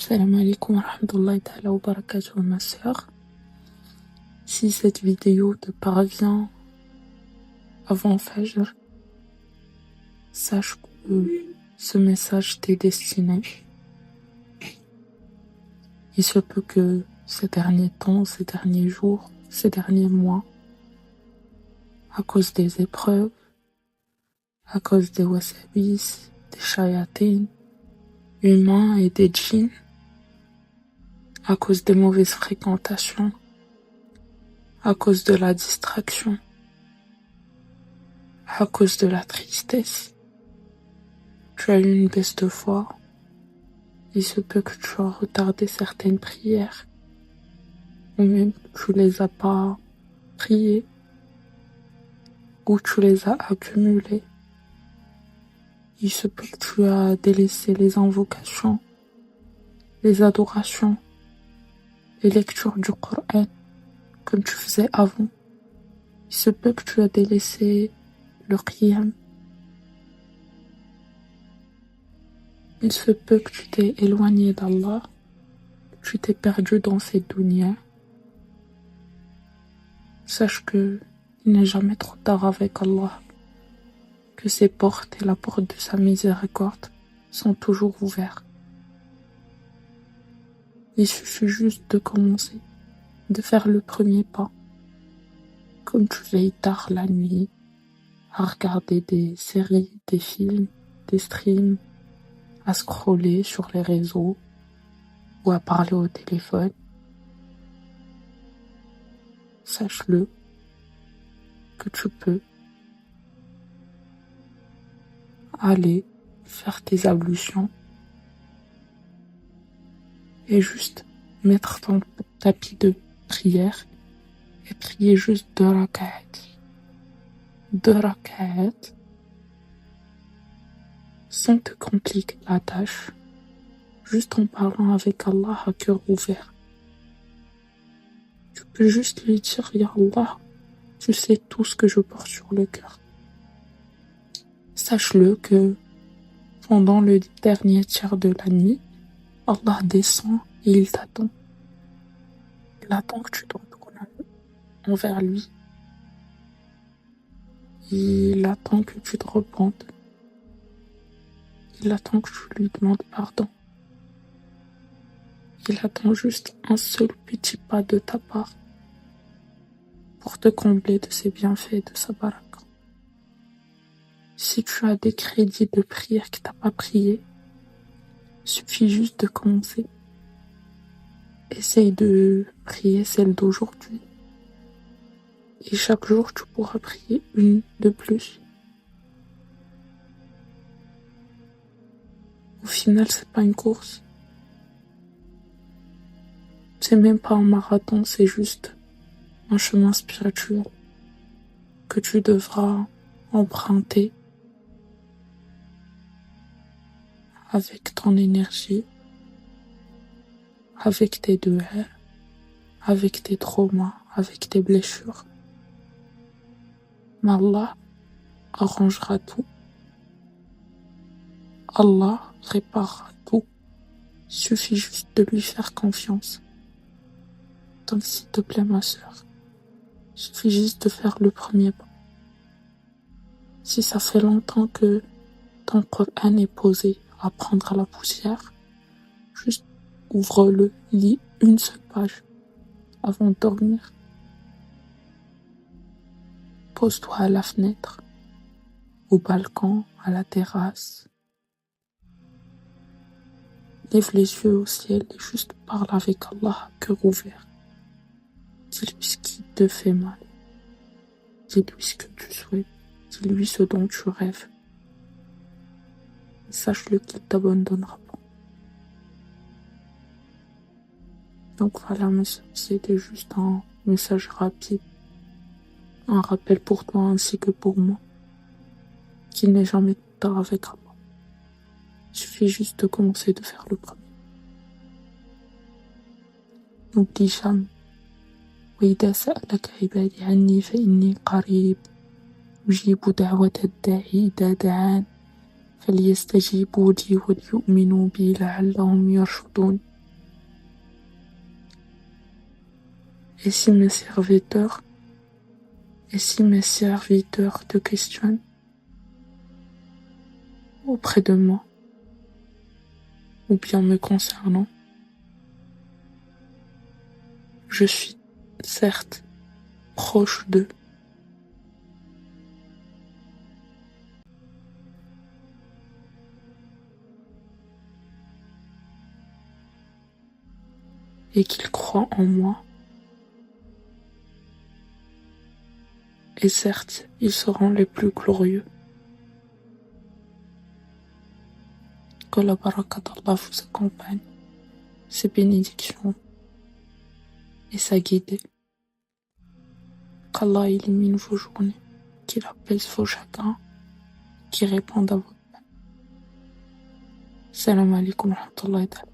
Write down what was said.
Salam alaikum wa rahmatullahi ta'ala wa barakatuh, ma sœur. Si cette vidéo te parvient avant Fajr, sache que ce message t'est destiné. Il se peut que ces derniers temps, ces derniers jours, ces derniers mois, à cause des épreuves, à cause des wassabis, des shayatines, humains et des djinns, à cause des mauvaises fréquentations, à cause de la distraction, à cause de la tristesse, tu as eu une baisse de foi. Il se peut que tu as retardé certaines prières, ou même tu les as pas priées, ou tu les as accumulées. Il se peut que tu as délaissé les invocations, les adorations, les lectures du Coran, comme tu faisais avant. Il se peut que tu as délaissé le qiyam. Il se peut que tu t'es éloigné d'Allah, que tu t'es perdu dans cette dunya. Sache que il n'est jamais trop tard avec Allah, que ses portes et la porte de sa miséricorde sont toujours ouvertes. Il suffit juste de commencer, de faire le premier pas. Comme tu veilles tard la nuit, à regarder des séries, des films, des streams, à scroller sur les réseaux ou à parler au téléphone, sache-le que tu peux aller faire tes ablutions et juste mettre ton tapis de prière et prier juste 2 rak'at. 2 rak'at sans te compliquer la tâche, juste en parlant avec Allah à cœur ouvert. Tu peux juste lui dire: Ya Allah, tu sais tout ce que je porte sur le cœur. Sache-le que pendant le dernier tiers de la nuit, Allah descend et il t'attend. Il attend que tu te retournes envers lui. Il attend que tu te repentes. Il attend que tu lui demandes pardon. Il attend juste un seul petit pas de ta part pour te combler de ses bienfaits et de sa baraka. Si tu as des crédits de prière que tu n'as pas prié, il suffit juste de commencer. Essaye de prier celle d'aujourd'hui. Et chaque jour, tu pourras prier une de plus. Au final, c'est pas une course. C'est même pas un marathon, c'est juste un chemin spirituel que tu devras emprunter avec ton énergie, avec tes douleurs, avec tes traumas, avec tes blessures. Mais Allah arrangera tout. Allah réparera tout. Il suffit juste de lui faire confiance. Donc s'il te plaît, ma sœur, il suffit juste de faire le premier pas. Si ça fait longtemps que ton Coran est posé à prendre à la poussière, juste ouvre-le, lis une seule page avant de dormir. Pose-toi à la fenêtre, au balcon, à la terrasse. Lève les yeux au ciel et juste parle avec Allah à cœur ouvert. Dis-lui ce qui te fait mal. Dis-lui ce que tu souhaites. Dis-lui ce dont tu rêves. Sache-le qu'il t'abandonnera pas. Donc voilà, c'était juste un message rapide. Un rappel pour toi ainsi que pour moi. Qu'il n'est jamais trop tard avec Allah. Il suffit juste de commencer de faire le premier. N'oublie jamais. وإذا سألك عبادي عني فإني قريب أجيب دعوة الداعي إذا دعان فليستجيبوا لي وليؤمنوا بي لعلهم يرشدون. Et si mes serviteurs te questionnent auprès de moi, ou bien me concernant, je suis certes proche d'eux. Et qu'ils croient en moi. Et certes, ils seront les plus glorieux. Que la baraka d'Allah vous accompagne, ses bénédictions et sa guidée. Qu'Allah élimine vos journées, qu'il apaise vos chagrins, qu'il réponde à vos. Salam alaikum wa rahmatullahi wa barakatuh.